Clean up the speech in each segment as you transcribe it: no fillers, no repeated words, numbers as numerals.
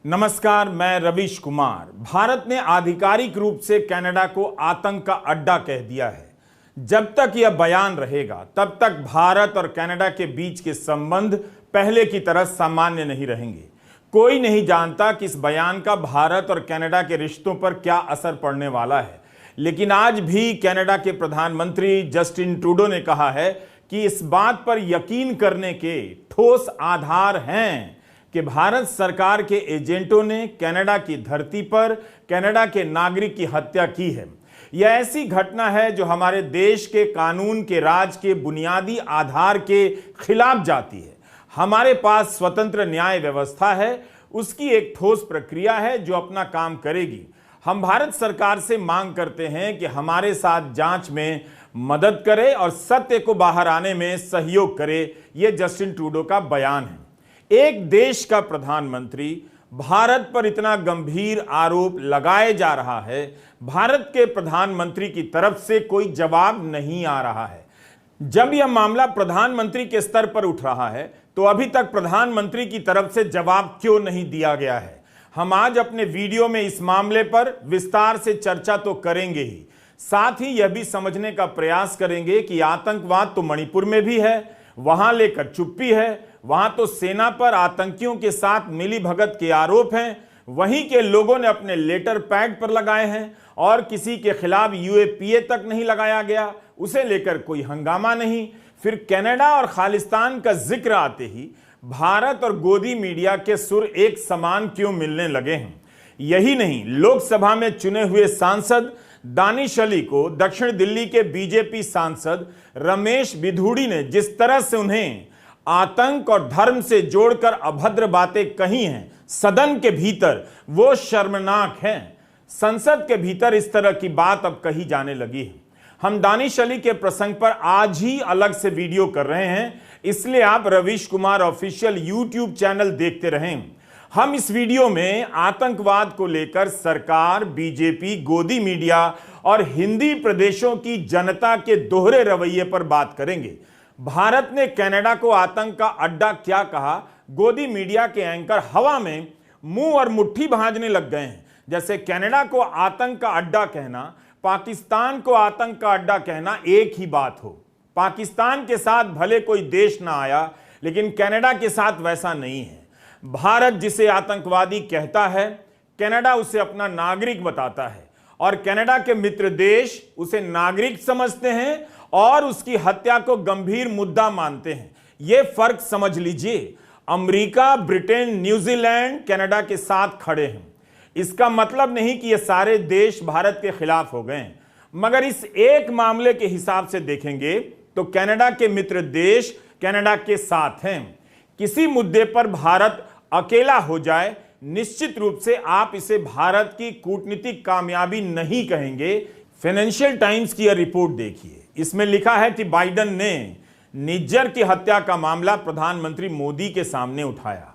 नमस्कार, मैं रवीश कुमार। भारत ने आधिकारिक रूप से कनाडा को आतंक का अड्डा कह दिया है। जब तक यह बयान रहेगा तब तक भारत और कनाडा के बीच के संबंध पहले की तरह सामान्य नहीं रहेंगे। कोई नहीं जानता कि इस बयान का भारत और कनाडा के रिश्तों पर क्या असर पड़ने वाला है, लेकिन आज भी कनाडा के प्रधानमंत्री जस्टिन ट्रूडो ने कहा है कि इस बात पर यकीन करने के ठोस आधार हैं कि भारत सरकार के एजेंटों ने कनाडा की धरती पर कनाडा के नागरिक की हत्या की है। यह ऐसी घटना है जो हमारे देश के कानून के राज के बुनियादी आधार के खिलाफ जाती है। हमारे पास स्वतंत्र न्याय व्यवस्था है, उसकी एक ठोस प्रक्रिया है जो अपना काम करेगी। हम भारत सरकार से मांग करते हैं कि हमारे साथ जांच में मदद करे और सत्य को बाहर आने में सहयोग करे। यह जस्टिन ट्रूडो का बयान है। एक देश का प्रधानमंत्री भारत पर इतना गंभीर आरोप लगाए जा रहा है, भारत के प्रधानमंत्री की तरफ से कोई जवाब नहीं आ रहा है। जब यह मामला प्रधानमंत्री के स्तर पर उठ रहा है तो अभी तक प्रधानमंत्री की तरफ से जवाब क्यों नहीं दिया गया है। हम आज अपने वीडियो में इस मामले पर विस्तार से चर्चा तो करेंगे ही, साथ ही यह भी समझने का प्रयास करेंगे कि आतंकवाद तो मणिपुर में भी है, वहां लेकर चुप्पी है, वहां तो सेना पर आतंकियों के साथ मिली भगत के आरोप हैं, वहीं के लोगों ने अपने लेटर पैड पर लगाए हैं और किसी के खिलाफ यूएपीए तक नहीं लगाया गया, उसे लेकर कोई हंगामा नहीं। फिर कनाडा और खालिस्तान का जिक्र आते ही भारत और गोदी मीडिया के सुर एक समान क्यों मिलने लगे हैं। यही नहीं, लोकसभा में चुने हुए सांसद दानिश अली को दक्षिण दिल्ली के बीजेपी सांसद रमेश बिधूड़ी ने जिस तरह से उन्हें आतंक और धर्म से जोड़कर अभद्र बातें कही हैं सदन के भीतर, वो शर्मनाक हैं। संसद के भीतर इस तरह की बात अब कही जाने लगी है। हम दानिश अली के प्रसंग पर आज ही अलग से वीडियो कर रहे हैं, इसलिए आप Ravish Kumar official YouTube channel देखते रहें। हम इस वीडियो में आतंकवाद को लेकर सरकार, बीजेपी, गोदी मीडिया और हिंदी प्रदेशों की जनता के दोहरे रवैये पर बात करेंगे। भारत ने कनाडा को आतंक का अड्डा क्या कहा, गोदी मीडिया के एंकर हवा में मुंह और मुट्ठी भांजने लग गए हैं। जैसे कनाडा को आतंक का अड्डा कहना, पाकिस्तान को आतंक का अड्डा कहना एक ही बात हो। पाकिस्तान के साथ भले कोई देश ना आया, लेकिन कनाडा के साथ वैसा नहीं है। भारत जिसे आतंकवादी कहता है, कनाडा उसे अपना नागरिक बताता है और कनाडा के मित्र देश उसे नागरिक समझते हैं और उसकी हत्या को गंभीर मुद्दा मानते हैं। यह फर्क समझ लीजिए। अमेरिका, ब्रिटेन, न्यूजीलैंड कनाडा के साथ खड़े हैं। इसका मतलब नहीं कि ये सारे देश भारत के खिलाफ हो गए हैं, मगर इस एक मामले के हिसाब से देखेंगे तो कनाडा के मित्र देश कनाडा के साथ हैं। किसी मुद्दे पर भारत अकेला हो जाए, निश्चित रूप से आप इसे भारत की कूटनीतिक कामयाबी नहीं कहेंगे। फाइनेंशियल टाइम्स की यह रिपोर्ट देखिए, इसमें लिखा है कि बाइडेन ने निज्जर की हत्या का मामला प्रधानमंत्री मोदी के सामने उठाया।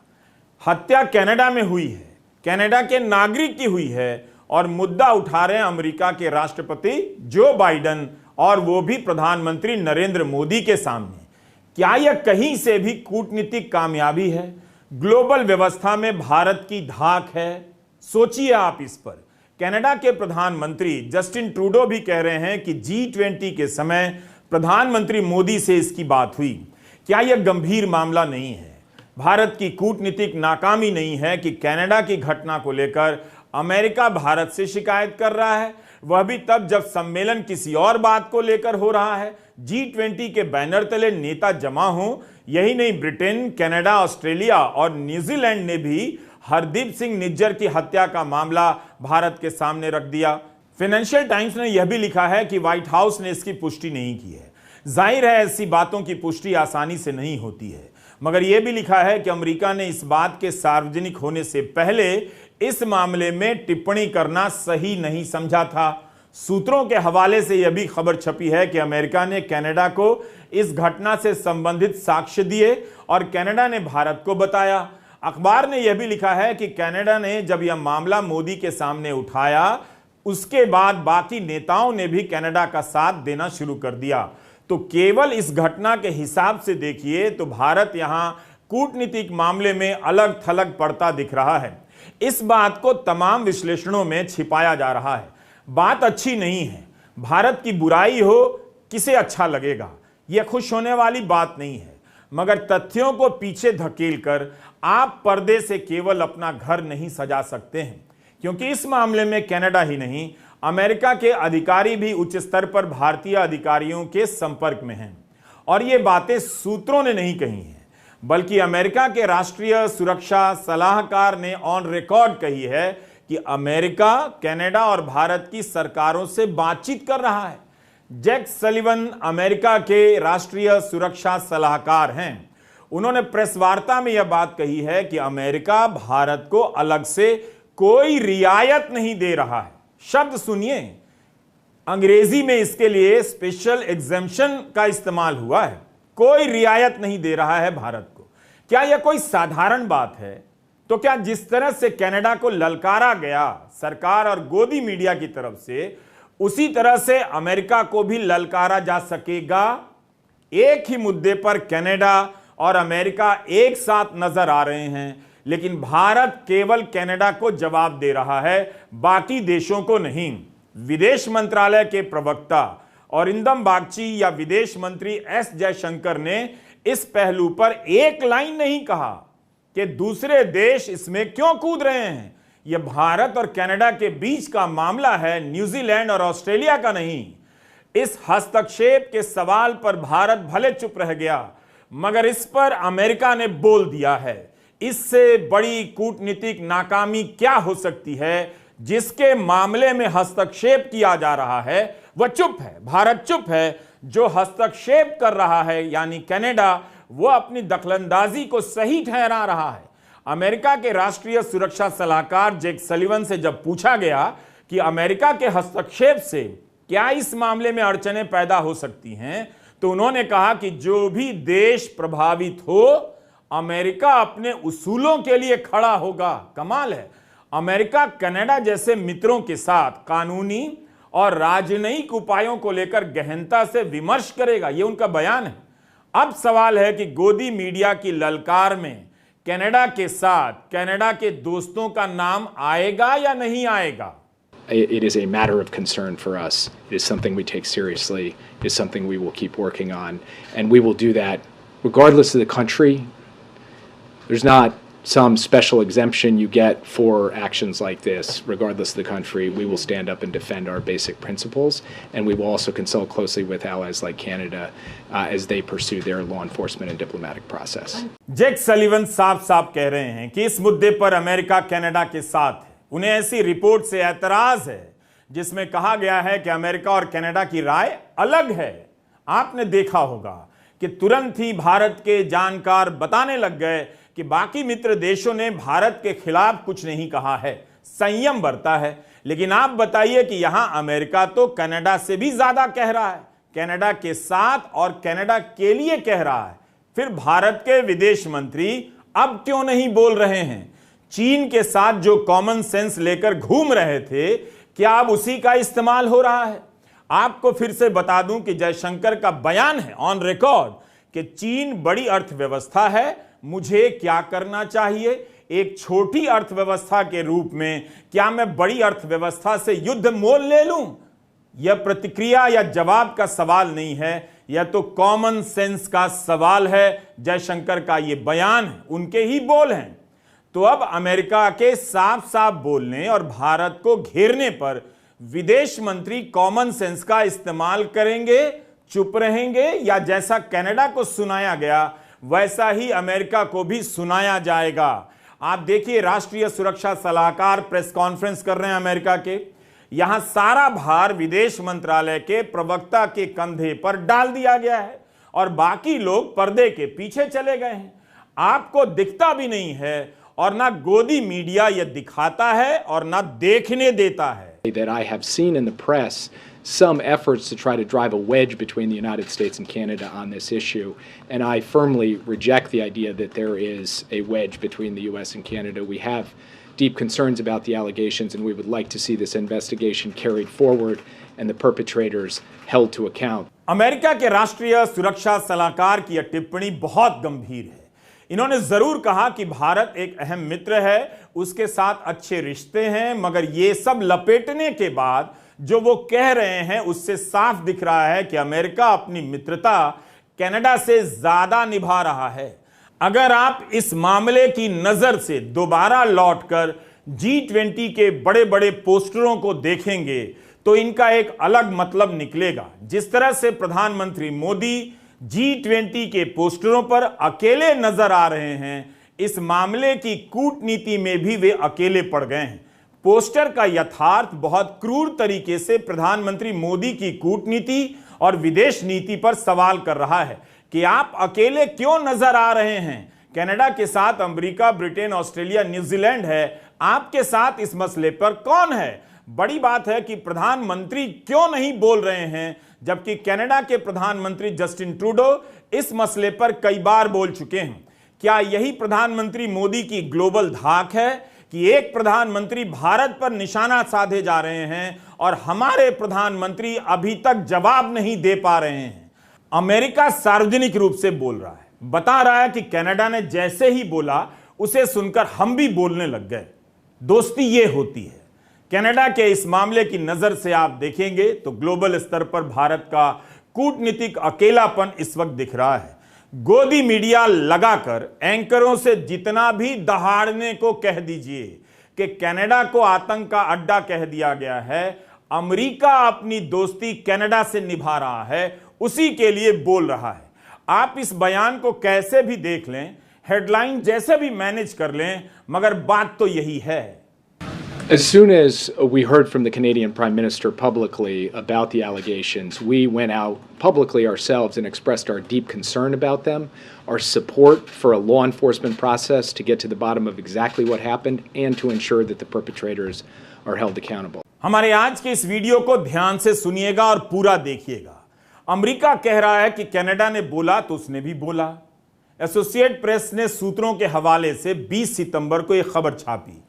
हत्या कनाडा में हुई है, कनाडा के नागरिक की हुई है और मुद्दा उठा रहे हैं अमेरिका के राष्ट्रपति जो बाइडेन और वो भी प्रधानमंत्री नरेंद्र मोदी के सामने। क्या यह कहीं से भी कूटनीतिक कामयाबी है? ग्लोबल व्यवस्था में भारत की धाक है? सोचिए आप इस पर। कनाडा के प्रधानमंत्री जस्टिन ट्रूडो भी कह रहे हैं कि G20 के समय प्रधानमंत्री मोदी से इसकी बात हुई। क्या यह गंभीर मामला नहीं है? भारत की कूटनीतिक नाकामी नहीं है कि कनाडा की घटना को लेकर अमेरिका भारत से शिकायत कर रहा है, वह भी तब जब सम्मेलन किसी और बात को लेकर हो रहा है। G20 के बैनर तले नेता जमा हों। यही नहीं, ब्रिटेन, कनाडा, ऑस्ट्रेलिया और न्यूजीलैंड ने भी हरदीप सिंह निज्जर की हत्या का मामला भारत के सामने रख दिया। फाइनेंशियल टाइम्स ने यह भी लिखा है कि व्हाइट हाउस ने इसकी पुष्टि नहीं की है। जाहिर है ऐसी बातों की पुष्टि आसानी से नहीं होती है, मगर यह भी लिखा है कि अमेरिका ने इस बात के सार्वजनिक होने से पहले इस मामले में टिप्पणी करना सही नहीं समझा था। सूत्रों के हवाले से यह भी खबर छपी है कि अमेरिका ने कनाडा को इस घटना से संबंधित साक्ष्य दिए और कनाडा ने भारत को बताया। अखबार ने यह भी लिखा है कि कनाडा ने जब यह मामला मोदी के सामने उठाया, उसके बाद बाकी नेताओं ने भी कनाडा का साथ देना शुरू कर दिया। तो केवल इस घटना के हिसाब से देखिए तो भारत यहां कूटनीतिक मामले में अलग थलग पड़ता दिख रहा है। इस बात को तमाम विश्लेषणों में छिपाया जा रहा है। बात अच्छी नहीं है। भारत की बुराई हो, किसे अच्छा लगेगा? यह खुश होने वाली बात नहीं है। मगर तथ्यों को पीछे धकेलकर आप पर्दे से केवल अपना घर नहीं सजा सकते हैं, क्योंकि इस मामले में कनाडा ही नहीं, अमेरिका के अधिकारी भी उच्च स्तर पर भारतीय अधिकारियों के संपर्क में हैं। और ये बातें सूत्रों ने नहीं कही हैं, बल्कि अमेरिका के राष्ट्रीय सुरक्षा सलाहकार ने ऑन रिकॉर्ड कही है कि अमेरिका, कनाडा और भारत की सरकारों से बातचीत कर रहा है। जैक सलिवन अमेरिका के राष्ट्रीय सुरक्षा सलाहकार हैं। उन्होंने प्रेस वार्ता में यह बात कही है कि अमेरिका भारत को अलग से कोई रियायत नहीं दे रहा है। शब्द सुनिए, अंग्रेजी में इसके लिए स्पेशल एग्जेम्पशन का इस्तेमाल हुआ है। कोई रियायत नहीं दे रहा है भारत को। क्या यह कोई साधारण बात है? तो क्या जिस तरह से कनाडा को ललकारा गया सरकार और गोदी मीडिया की तरफ से, उसी तरह से अमेरिका को भी ललकारा जा सकेगा? एक ही मुद्दे पर कनाडा और अमेरिका एक साथ नजर आ रहे हैं, लेकिन भारत केवल कनाडा को जवाब दे रहा है, बाकी देशों को नहीं। विदेश मंत्रालय के प्रवक्ता अरिंदम बागची या विदेश मंत्री एस जयशंकर ने इस पहलू पर एक लाइन नहीं कहा कि दूसरे देश इसमें क्यों कूद रहे हैं। यह भारत और कनाडा के बीच का मामला है, न्यूजीलैंड और ऑस्ट्रेलिया का नहीं। इस हस्तक्षेप के सवाल पर भारत भले चुप रह गया, मगर इस पर अमेरिका ने बोल दिया है। इससे बड़ी कूटनीतिक नाकामी क्या हो सकती है? जिसके मामले में हस्तक्षेप किया जा रहा है वह चुप है, भारत चुप है। जो हस्तक्षेप कर रहा है यानी कनाडा, वह अपनी दखलंदाजी को सही ठहरा रहा है। अमेरिका के राष्ट्रीय सुरक्षा सलाहकार जैक सलिवन से जब पूछा गया कि अमेरिका के हस्तक्षेप से क्या इस मामले में अड़चनें पैदा हो सकती हैं, तो उन्होंने कहा कि जो भी देश प्रभावित हो, अमेरिका अपने उसूलों के लिए खड़ा होगा। कमाल है, अमेरिका कनाडा जैसे मित्रों के साथ कानूनी और राजनयिक उपायों को लेकर गहनता से विमर्श करेगा, यह उनका बयान है। अब सवाल है कि गोदी मीडिया की ललकार में कनाडा के साथ कनाडा के दोस्तों का नाम आएगा या नहीं आएगा? It is a matter of concern for us. It is something we take seriously. It is something we will keep working on, and we will do that regardless of the country. There's not some special exemption you get for actions like this. Regardless of the country, we will stand up and defend our basic principles, and we will also consult closely with allies like Canada as they pursue their law enforcement and diplomatic process. Jack Sullivan साफ-साफ कह रहे हैं कि इस मुद्दे पर America Canada के साथ है। उन्हें ऐसी रिपोर्ट से ऐतराज है जिसमें कहा गया है कि अमेरिका और कनाडा की राय अलग है। आपने देखा होगा कि तुरंत ही भारत के जानकार बताने लग गए कि बाकी मित्र देशों ने भारत के खिलाफ कुछ नहीं कहा है, संयम बरता है। लेकिन आप बताइए कि यहां अमेरिका तो कनाडा से भी ज्यादा कह रहा है, कनाडा के साथ और कनाडा के लिए कह रहा है। फिर भारत के विदेश मंत्री अब क्यों नहीं बोल रहे हैं? चीन के साथ जो कॉमन सेंस लेकर घूम रहे थे, क्या अब उसी का इस्तेमाल हो रहा है? आपको फिर से बता दूं कि जयशंकर का बयान है ऑन रिकॉर्ड कि चीन बड़ी अर्थव्यवस्था है, मुझे क्या करना चाहिए? एक छोटी अर्थव्यवस्था के रूप में क्या मैं बड़ी अर्थव्यवस्था से युद्ध मोल ले लूं? यह प्रतिक्रिया या जवाब का सवाल नहीं है, यह तो कॉमन सेंस का सवाल है। जयशंकर का यह बयान है, उनके ही बोल हैं। तो अब अमेरिका के साफ साफ बोलने और भारत को घेरने पर विदेश मंत्री कॉमन सेंस का इस्तेमाल करेंगे, चुप रहेंगे, या जैसा कनाडा को सुनाया गया वैसा ही अमेरिका को भी सुनाया जाएगा? आप देखिए, राष्ट्रीय सुरक्षा सलाहकार प्रेस कॉन्फ्रेंस कर रहे हैं अमेरिका के। यहां सारा भार विदेश मंत्रालय के प्रवक्ता के कंधे पर डाल दिया गया है और बाकी लोग पर्दे के पीछे चले गए हैं। आपको दिखता भी नहीं है और ना गोदी मीडिया यह दिखाता है और ना देखने देता है। That I have seen in the press some efforts to try to drive a wedge between the United States and Canada on this issue, and I firmly reject the idea that there is a wedge between the US and Canada. We have deep concerns about the allegations, and we would like to see this investigation carried forward and the perpetrators held to account. America के राष्ट्रीय सुरक्षा सलाहकार की यह टिप्पणी बहुत गंभीर है। इन्होंने जरूर कहा कि भारत एक अहम मित्र है, उसके साथ अच्छे रिश्ते हैं, मगर ये सब लपेटने के बाद जो वो कह रहे हैं उससे साफ दिख रहा है कि अमेरिका अपनी मित्रता कनाडा से ज्यादा निभा रहा है। अगर आप इस मामले की नजर से दोबारा लौटकर G20 के बड़े बड़े पोस्टरों को देखेंगे तो इनका एक अलग मतलब निकलेगा। जिस तरह से प्रधानमंत्री मोदी G20 के पोस्टरों पर अकेले नजर आ रहे हैं, इस मामले की कूटनीति में भी वे अकेले पड़ गए हैं। पोस्टर का यथार्थ बहुत क्रूर तरीके से प्रधानमंत्री मोदी की कूटनीति और विदेश नीति पर सवाल कर रहा है कि आप अकेले क्यों नजर आ रहे हैं। कनाडा के साथ अमेरिका, ब्रिटेन, ऑस्ट्रेलिया, न्यूजीलैंड है, आपके साथ इस मसले पर कौन है? बड़ी बात है कि प्रधानमंत्री क्यों नहीं बोल रहे हैं, जबकि कनाडा के प्रधानमंत्री जस्टिन ट्रूडो इस मसले पर कई बार बोल चुके हैं। क्या यही प्रधानमंत्री मोदी की ग्लोबल धाक है कि एक प्रधानमंत्री भारत पर निशाना साधे जा रहे हैं और हमारे प्रधानमंत्री अभी तक जवाब नहीं दे पा रहे हैं? अमेरिका सार्वजनिक रूप से बोल रहा है, बता रहा है कि कनाडा ने जैसे ही बोला उसे सुनकर हम भी बोलने लग गए। दोस्ती ये होती है। कनाडा के इस मामले की नजर से आप देखेंगे तो ग्लोबल स्तर पर भारत का कूटनीतिक अकेलापन इस वक्त दिख रहा है। गोदी मीडिया लगाकर एंकरों से जितना भी दहाड़ने को कह दीजिए कि कनाडा को आतंक का अड्डा कह दिया गया है, अमेरिका अपनी दोस्ती कनाडा से निभा रहा है, उसी के लिए बोल रहा है। आप इस बयान को कैसे भी देख लें, हेडलाइन जैसे भी मैनेज कर लें, मगर बात तो यही है। As soon as we heard from the Canadian Prime Minister publicly about the allegations, we went out publicly ourselves and expressed our deep concern about them, our support for a law enforcement process to get to the bottom of exactly what happened and to ensure that the perpetrators are held accountable. हमारे आज के इस video को ध्यान से सुनिएगा और पूरा देखिएगा। अमेरिका कह रहा है कि कनाडा ने बोला तो उसने भी बोला। एसोसिएट प्रेस ने सूत्रों के हवाले से 20 सितंबर को एक खबर छापी।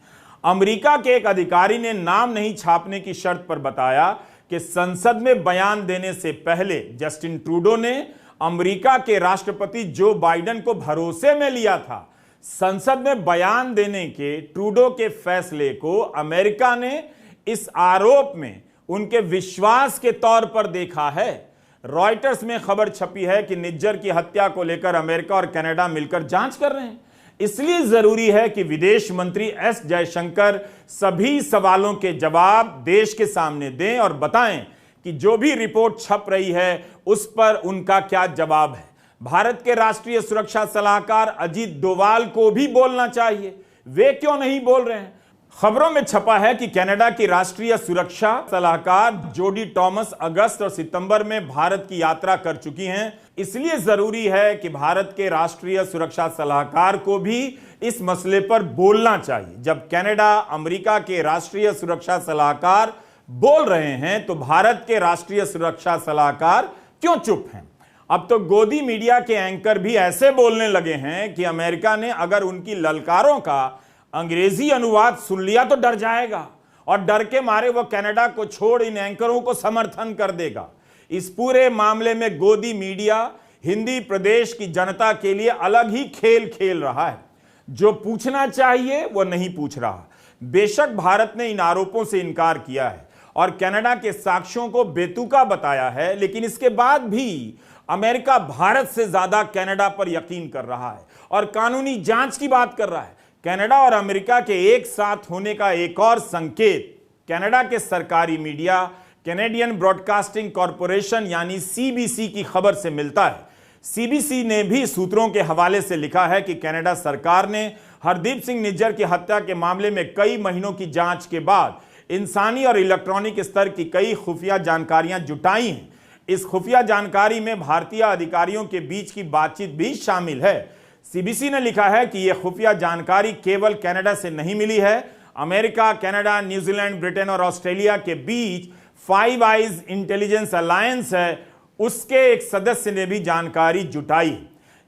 अमेरिका के एक अधिकारी ने नाम नहीं छापने की शर्त पर बताया कि संसद में बयान देने से पहले जस्टिन ट्रूडो ने अमेरिका के राष्ट्रपति जो बाइडेन को भरोसे में लिया था। संसद में बयान देने के ट्रूडो के फैसले को अमेरिका ने इस आरोप में उनके विश्वास के तौर पर देखा है। रॉयटर्स में खबर छपी है कि निज्जर की हत्या को लेकर अमेरिका और कनाडा मिलकर जांच कर रहे हैं। इसलिए जरूरी है कि विदेश मंत्री एस जयशंकर सभी सवालों के जवाब देश के सामने दें और बताएं कि जो भी रिपोर्ट छप रही है उस पर उनका क्या जवाब है। भारत के राष्ट्रीय सुरक्षा सलाहकार अजीत डोवाल को भी बोलना चाहिए, वे क्यों नहीं बोल रहे हैं? खबरों में छपा है कि कनाडा की राष्ट्रीय सुरक्षा सलाहकार जोडी टॉमस अगस्त और सितंबर में भारत की यात्रा कर चुकी हैं। इसलिए जरूरी है कि भारत के राष्ट्रीय सुरक्षा सलाहकार को भी इस मसले पर बोलना चाहिए। जब कनाडा अमेरिका के राष्ट्रीय सुरक्षा सलाहकार बोल रहे हैं तो भारत के राष्ट्रीय सुरक्षा सलाहकार क्यों चुप हैं? अब तो गोदी मीडिया के एंकर भी ऐसे बोलने लगे हैं कि अमेरिका ने अगर उनकी ललकारों का अंग्रेजी अनुवाद सुन लिया तो डर जाएगा और डर के मारे वह कनाडा को छोड़ इन एंकरों को समर्थन कर देगा। इस पूरे मामले में गोदी मीडिया हिंदी प्रदेश की जनता के लिए अलग ही खेल खेल रहा है। जो पूछना चाहिए वो नहीं पूछ रहा। बेशक भारत ने इन आरोपों से इनकार किया है और कनाडा के साक्ष्यों को बेतुका बताया है, लेकिन इसके बाद भी अमेरिका भारत से ज्यादा कनाडा पर यकीन कर रहा है और कानूनी जांच की बात कर रहा है। कनाडा और अमेरिका के एक साथ होने का एक और संकेत कनाडा के सरकारी मीडिया कैनेडियन ब्रॉडकास्टिंग कॉरपोरेशन यानी सीबीसी की खबर से मिलता है। सीबीसी ने भी सूत्रों के हवाले से लिखा है कि कनाडा सरकार ने हरदीप सिंह निज्जर की हत्या के मामले में कई महीनों की जांच के बाद इंसानी और इलेक्ट्रॉनिक स्तर की कई खुफिया जानकारियां जुटाई हैं। इस खुफिया जानकारी में भारतीय अधिकारियों के बीच की बातचीत भी शामिल है। सीबीसी ने लिखा है कि यह खुफिया जानकारी केवल कनाडा से नहीं मिली है। अमेरिका, कनाडा, न्यूजीलैंड, ब्रिटेन और ऑस्ट्रेलिया के बीच फाइव आइज इंटेलिजेंस अलायंस है, उसके एक सदस्य ने भी जानकारी जुटाई।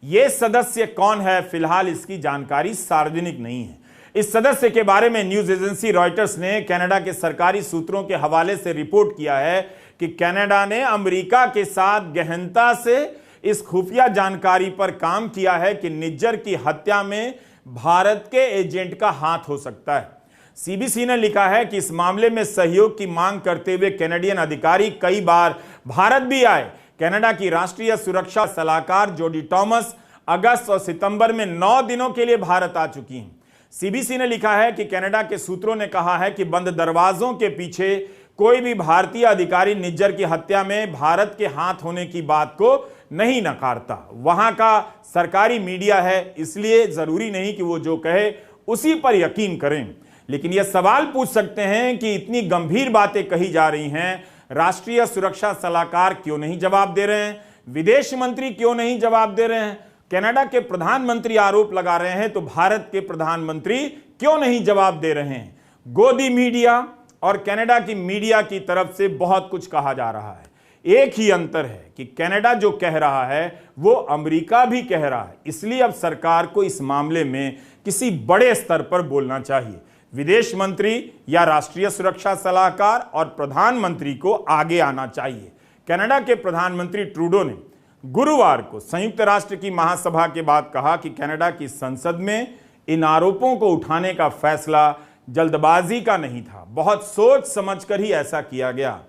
यह सदस्य कौन है, फिलहाल इसकी जानकारी सार्वजनिक नहीं है। इस सदस्य के बारे में न्यूज एजेंसी रॉयटर्स ने कनाडा के सरकारी सूत्रों के हवाले से रिपोर्ट किया है कि कनाडा ने अमेरिका के साथ गहनता से इस खुफिया जानकारी पर काम किया है कि निज्जर की हत्या में भारत के एजेंट का हाथ हो सकता है। सीबीसी ने लिखा है कि इस मामले में सहयोग की मांग करते हुए कैनेडियन अधिकारी कई बार भारत भी आए। कनाडा की राष्ट्रीय सुरक्षा सलाहकार जोडी टॉमस अगस्त और सितंबर में 9 दिनों के लिए भारत आ चुकी हैं। सीबीसी ने लिखा है कि कनाडा के सूत्रों ने कहा है कि बंद दरवाजों के पीछे कोई भी भारतीय अधिकारी निज्जर की हत्या में भारत के हाथ होने की बात को नहीं नकारता। वहां का सरकारी मीडिया है, इसलिए जरूरी नहीं कि वो जो कहे उसी पर यकीन करें। लेकिन यह सवाल पूछ सकते हैं कि इतनी गंभीर बातें कही जा रही हैं, राष्ट्रीय सुरक्षा सलाहकार क्यों नहीं जवाब दे रहे हैं, विदेश मंत्री क्यों नहीं जवाब दे रहे हैं, कनाडा के प्रधानमंत्री आरोप लगा रहे हैं तो भारत के प्रधानमंत्री क्यों नहीं जवाब दे रहे हैं। गोदी मीडिया और कनाडा की मीडिया की तरफ से बहुत कुछ कहा जा रहा है। एक ही अंतर है कि कनाडा जो कह रहा है वो अमेरिका भी कह रहा है, इसलिए अब सरकार को इस मामले में किसी बड़े स्तर पर बोलना चाहिए। विदेश मंत्री या राष्ट्रीय सुरक्षा सलाहकार और प्रधानमंत्री को आगे आना चाहिए। कनाडा के प्रधानमंत्री ट्रूडो ने गुरुवार को संयुक्त राष्ट्र की महासभा के बाद कहा कि कनाडा की संसद में इन आरोपों को उठाने का फैसला जल्दबाजी का नहीं था, बहुत सोच समझकर ही ऐसा किया गया।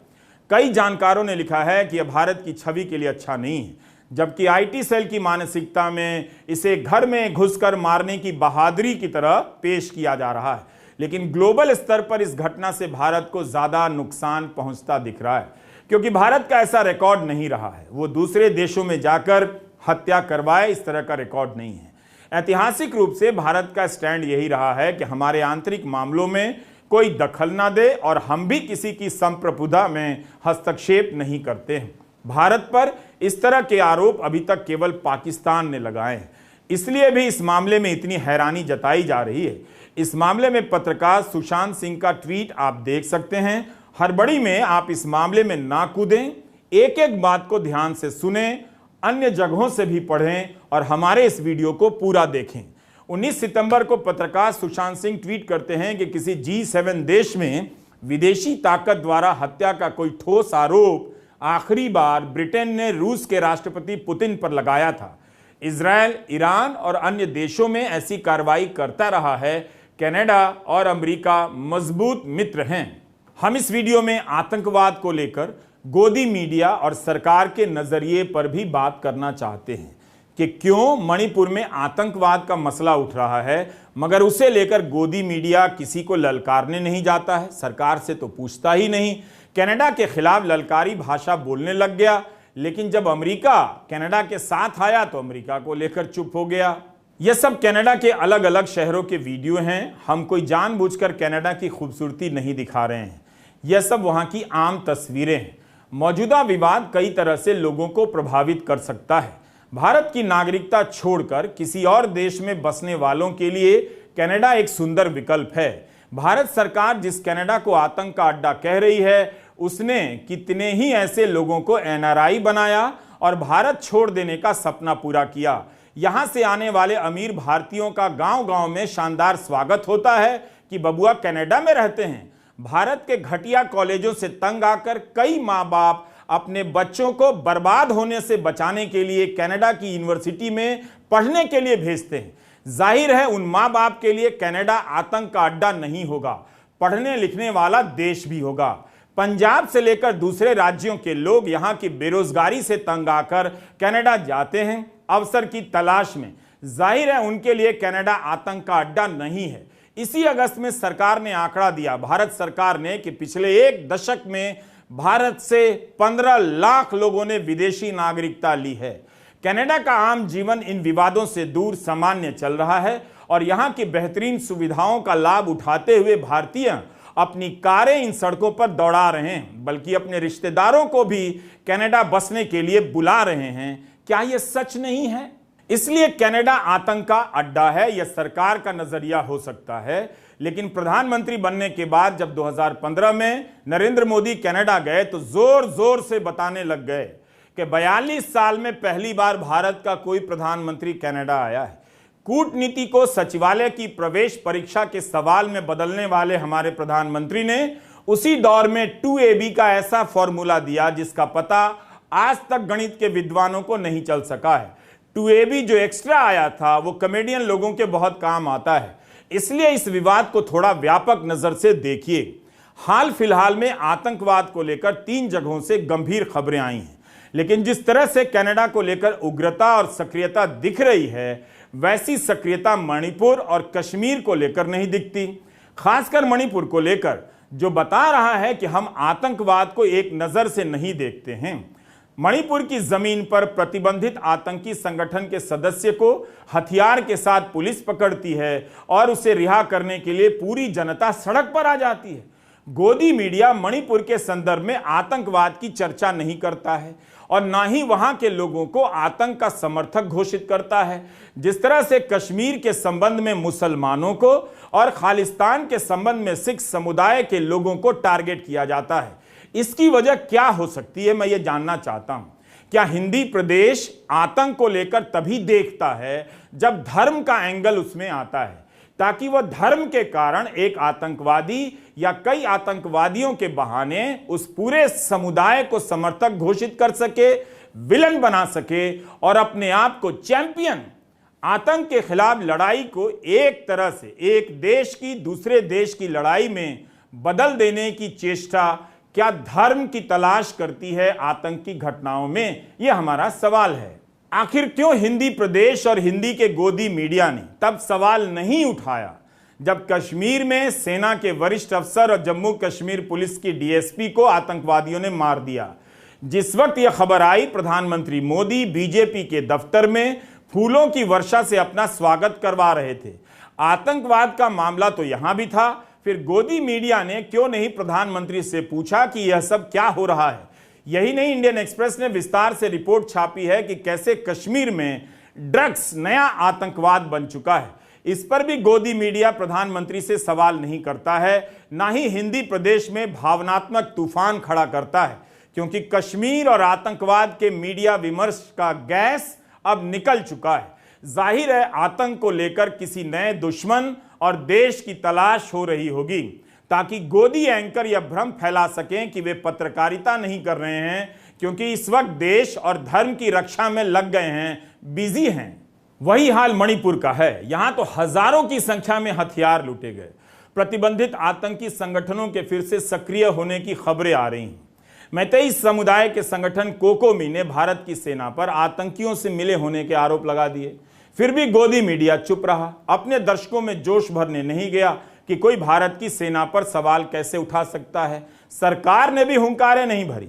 कई जानकारों ने लिखा है कि यह भारत की छवि के लिए अच्छा नहीं है, जबकि आईटी सेल की मानसिकता में इसे घर में घुसकर मारने की बहादुरी की तरह पेश किया जा रहा है। लेकिन ग्लोबल स्तर पर इस घटना से भारत को ज्यादा नुकसान पहुंचता दिख रहा है, क्योंकि भारत का ऐसा रिकॉर्ड नहीं रहा है। वो दूसरे देशों में जाकर हत्या करवाए, इस तरह का रिकॉर्ड नहीं है। ऐतिहासिक रूप से भारत का स्टैंड यही रहा है कि हमारे आंतरिक मामलों में कोई दखल ना दे और हम भी किसी की संप्रभुता में हस्तक्षेप नहीं करते हैं। भारत पर इस तरह के आरोप अभी तक केवल पाकिस्तान ने लगाए हैं, इसलिए भी इस मामले में इतनी हैरानी जताई जा रही है। इस मामले में पत्रकार सुशांत सिंह का ट्वीट आप देख सकते हैं। हड़बड़ी में आप इस मामले में ना कूदें, एक एक बात को ध्यान से सुनें, अन्य जगहों से भी पढ़ें और हमारे इस वीडियो को पूरा देखें। 19 सितंबर को पत्रकार सुशांत सिंह ट्वीट करते हैं कि किसी G7 देश में विदेशी ताकत द्वारा हत्या का कोई ठोस आरोप आखिरी बार ब्रिटेन ने रूस के राष्ट्रपति पुतिन पर लगाया था। इजरायल, ईरान और अन्य देशों में ऐसी कार्रवाई करता रहा है। कनाडा और अमेरिका मजबूत मित्र हैं। हम इस वीडियो में आतंकवाद को लेकर गोदी मीडिया और सरकार के नजरिए पर भी बात करना चाहते हैं कि क्यों मणिपुर में आतंकवाद का मसला उठ रहा है, मगर उसे लेकर गोदी मीडिया किसी को ललकारने नहीं जाता है, सरकार से तो पूछता ही नहीं। कनाडा के खिलाफ ललकारी भाषा बोलने लग गया, लेकिन जब अमेरिका कनाडा के साथ आया तो अमेरिका को लेकर चुप हो गया। यह सब कनाडा के अलग अलग शहरों के वीडियो हैं। हम कोई जानबूझकर कनाडा की खूबसूरती नहीं दिखा रहे हैं, यह सब वहां की आम तस्वीरें हैं। मौजूदा विवाद कई तरह से लोगों को प्रभावित कर सकता है। भारत की नागरिकता छोड़कर किसी और देश में बसने वालों के लिए कनाडा एक सुंदर विकल्प है। भारत सरकार जिस कनाडा को आतंक का अड्डा कह रही है, उसने कितने ही ऐसे लोगों को NRI बनाया और भारत छोड़ देने का सपना पूरा किया। यहां से आने वाले अमीर भारतीयों का गांव-गांव में शानदार स्वागत होता है कि बबुआ कनाडा में रहते हैं। भारत के घटिया कॉलेजों से तंग आकर कई माँ बाप अपने बच्चों को बर्बाद होने से बचाने के लिए कनाडा की यूनिवर्सिटी में पढ़ने के लिए भेजते हैं। जाहिर है उन माँ बाप के लिए कनाडा आतंक का अड्डा नहीं होगा, पढ़ने लिखने वाला देश भी होगा। पंजाब से लेकर दूसरे राज्यों के लोग यहां की बेरोजगारी से तंग आकर कनाडा जाते हैं अवसर की तलाश में। जाहिर है उनके लिए कनाडा आतंक का अड्डा नहीं है। इसी अगस्त में सरकार ने आंकड़ा दिया, भारत सरकार ने, कि पिछले एक दशक में भारत से 15 लाख लोगों ने विदेशी नागरिकता ली है। कनाडा का आम जीवन इन विवादों से दूर सामान्य चल रहा है और यहां की बेहतरीन सुविधाओं का लाभ उठाते हुए भारतीय अपनी कारें इन सड़कों पर दौड़ा रहे हैं, बल्कि अपने रिश्तेदारों को भी कनाडा बसने के लिए बुला रहे हैं। क्या यह सच नहीं है? इसलिए कनाडा आतंक का अड्डा है, यह सरकार का नजरिया हो सकता है, लेकिन प्रधानमंत्री बनने के बाद जब 2015 में नरेंद्र मोदी कनाडा गए तो जोर जोर से बताने लग गए कि 42 साल में पहली बार भारत का कोई प्रधानमंत्री कनाडा आया है। कूटनीति को सचिवालय की प्रवेश परीक्षा के सवाल में बदलने वाले हमारे प्रधानमंत्री ने उसी दौर में 2AB का ऐसा फॉर्मूला दिया जिसका पता आज तक गणित के विद्वानों को नहीं चल सका है। 2AB जो एक्स्ट्रा आया था वो कॉमेडियन लोगों के बहुत काम आता है, इसलिए इस विवाद को थोड़ा व्यापक नजर से देखिए। हाल फिलहाल में आतंकवाद को लेकर 3 जगहों से गंभीर खबरें आई हैं, लेकिन जिस तरह से कनाडा को लेकर उग्रता और सक्रियता दिख रही है, वैसी सक्रियता मणिपुर और कश्मीर को लेकर नहीं दिखती। खासकर मणिपुर को लेकर जो बता रहा है कि हम आतंकवाद को एक नजर से नहीं देखते हैं। मणिपुर की जमीन पर प्रतिबंधित आतंकी संगठन के सदस्य को हथियार के साथ पुलिस पकड़ती है और उसे रिहा करने के लिए पूरी जनता सड़क पर आ जाती है। गोदी मीडिया मणिपुर के संदर्भ में आतंकवाद की चर्चा नहीं करता है और ना ही वहां के लोगों को आतंक का समर्थक घोषित करता है। जिस तरह से कश्मीर के संबंध में मुसलमानों को और खालिस्तान के संबंध में सिख समुदाय के लोगों को टारगेट किया जाता है, इसकी वजह क्या हो सकती है, मैं ये जानना चाहता हूं। क्या हिंदी प्रदेश आतंक को लेकर तभी देखता है जब धर्म का एंगल उसमें आता है, ताकि वह धर्म के कारण एक आतंकवादी या कई आतंकवादियों के बहाने उस पूरे समुदाय को समर्थक घोषित कर सके, विलन बना सके और अपने आप को चैंपियन, आतंक के खिलाफ लड़ाई को एक तरह से एक देश की दूसरे देश की लड़ाई में बदल देने की चेष्टा क्या धर्म की तलाश करती है आतंकी घटनाओं में? यह हमारा सवाल है। आखिर क्यों हिंदी प्रदेश और हिंदी के गोदी मीडिया ने तब सवाल नहीं उठाया जब कश्मीर में सेना के वरिष्ठ अफसर और जम्मू कश्मीर पुलिस की डीएसपी को आतंकवादियों ने मार दिया? जिस वक्त यह खबर आई, प्रधानमंत्री मोदी बीजेपी के दफ्तर में फूलों की वर्षा से अपना स्वागत करवा रहे थे। आतंकवाद का मामला तो यहां भी था, फिर गोदी मीडिया ने क्यों नहीं प्रधानमंत्री से पूछा कि यह सब क्या हो रहा है? यही नहीं, इंडियन एक्सप्रेस ने विस्तार से रिपोर्ट छापी है कि कैसे कश्मीर में ड्रग्स नया आतंकवाद बन चुका है। इस पर भी गोदी मीडिया प्रधानमंत्री से सवाल नहीं करता है, ना ही हिंदी प्रदेश में भावनात्मक तूफान खड़ा करता है, क्योंकि कश्मीर और आतंकवाद के मीडिया विमर्श का गैस अब निकल चुका है। जाहिर है आतंक को लेकर किसी नए दुश्मन और देश की तलाश हो रही होगी, ताकि गोदी एंकर यह भ्रम फैला सकें कि वे पत्रकारिता नहीं कर रहे हैं, क्योंकि इस वक्त देश और धर्म की रक्षा में लग गए हैं, बिजी हैं। वही हाल मणिपुर का है। यहां तो हजारों की संख्या में हथियार लूटे गए। प्रतिबंधित आतंकी संगठनों के फिर से सक्रिय होने की खबरें आ रही हैं। मैतेई समुदाय के संगठन कोकोमी ने भारत की सेना पर आतंकियों से मिले होने के आरोप लगा दिए। फिर भी गोदी मीडिया चुप रहा, अपने दर्शकों में जोश भरने नहीं गया कि कोई भारत की सेना पर सवाल कैसे उठा सकता है। सरकार ने भी हुंकारें नहीं भरी।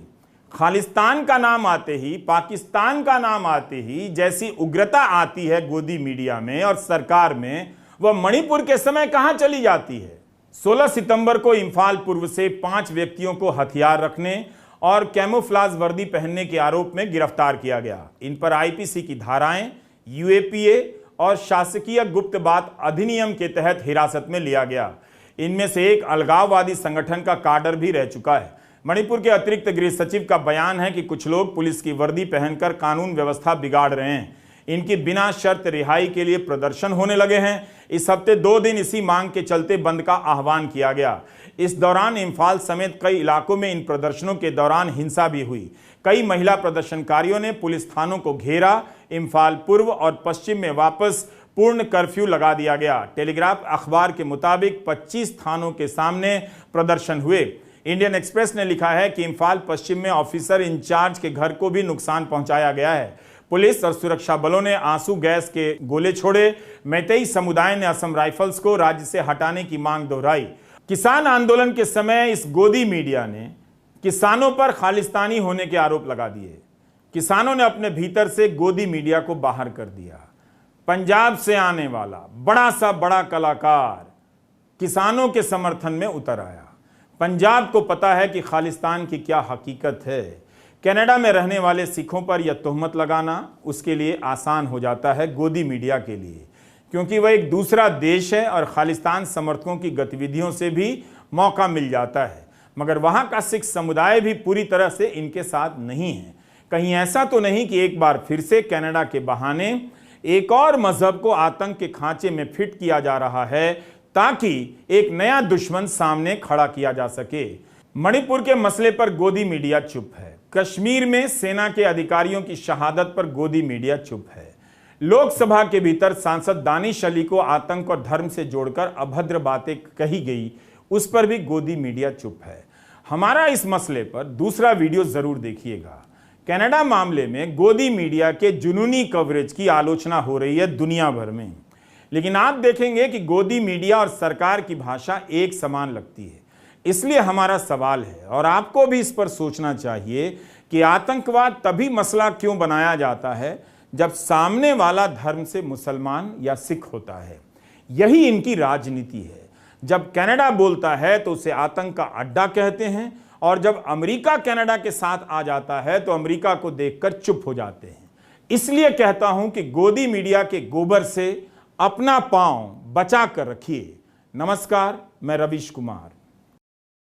खालिस्तान का नाम आते ही, पाकिस्तान का नाम आते ही जैसी उग्रता आती है गोदी मीडिया में और सरकार में, वह मणिपुर के समय कहां चली जाती है। 16 सितंबर को इंफाल पूर्व से 5 व्यक्तियों को हथियार रखने और कैमोफ्लाज वर्दी पहनने के आरोप में गिरफ्तार किया गया। इन पर आईपीसी की धाराएं, यूएपीए और शासकीय गुप्त बात अधिनियम के तहत हिरासत में लिया गया। इनमें से एक अलगाववादी संगठन का काडर भी रह चुका है। मणिपुर के अतिरिक्त गृह सचिव का बयान है कि कुछ लोग पुलिस की वर्दी पहनकर कानून व्यवस्था बिगाड़ रहे हैं। इनकी बिना शर्त रिहाई के लिए प्रदर्शन होने लगे हैं। इस हफ्ते 2 दिन इसी मांग के चलते बंद का आह्वान किया गया। इस दौरान इंफाल समेत कई इलाकों में इन प्रदर्शनों के दौरान हिंसा भी हुई। कई महिला प्रदर्शनकारियों ने पुलिस थानों को घेरा। इंफाल पूर्व और पश्चिम में वापस पूर्ण कर्फ्यू लगा दिया गया। टेलीग्राफ अखबार के मुताबिक 25 थानों के सामने प्रदर्शन हुए। इंडियन एक्सप्रेस ने लिखा है कि इंफाल पश्चिम में ऑफिसर इंचार्ज के घर को भी नुकसान पहुंचाया गया है। पुलिस और सुरक्षा बलों ने आंसू गैस के गोले छोड़े। मैतेई समुदाय ने असम राइफल्स को राज्य से हटाने की मांग दोहराई। किसान आंदोलन के समय इस गोदी मीडिया ने किसानों पर खालिस्तानी होने के आरोप लगा दिए। किसानों ने अपने भीतर से गोदी मीडिया को बाहर कर दिया। पंजाब से आने वाला बड़ा कलाकार किसानों के समर्थन में उतर आया। पंजाब को पता है कि खालिस्तान की क्या हकीकत है। कनाडा में रहने वाले सिखों पर यह तोहमत लगाना उसके लिए आसान हो जाता है गोदी मीडिया के लिए, क्योंकि वह एक दूसरा देश है और खालिस्तान समर्थकों की गतिविधियों से भी मौका मिल जाता है। मगर वहां का सिख समुदाय भी पूरी तरह से इनके साथ नहीं है। कहीं ऐसा तो नहीं कि एक बार फिर से कनाडा के बहाने एक और मजहब को आतंक के खांचे में फिट किया जा रहा है, ताकि एक नया दुश्मन सामने खड़ा किया जा सके। मणिपुर के मसले पर गोदी मीडिया चुप है। कश्मीर में सेना के अधिकारियों की शहादत पर गोदी मीडिया चुप है। लोकसभा के भीतर सांसद दानिश अली को आतंक और धर्म से जोड़कर अभद्र बातें कही गई, उस पर भी गोदी मीडिया चुप है। हमारा इस मसले पर दूसरा वीडियो जरूर देखिएगा। कनाडा मामले में गोदी मीडिया के जुनूनी कवरेज की आलोचना हो रही है दुनिया भर में, लेकिन आप देखेंगे कि गोदी मीडिया और सरकार की भाषा एक समान लगती है। इसलिए हमारा सवाल है, और आपको भी इस पर सोचना चाहिए, कि आतंकवाद तभी मसला क्यों बनाया जाता है जब सामने वाला धर्म से मुसलमान या सिख होता है। यही इनकी राजनीति है। जब कनाडा बोलता है तो उसे आतंक का अड्डा कहते हैं, और जब अमेरिका कनाडा के साथ आ जाता है तो अमेरिका को देखकर चुप हो जाते हैं। इसलिए कहता हूं कि गोदी मीडिया के गोबर से अपना पांव बचा कर रखिए। नमस्कार, मैं रवीश कुमार।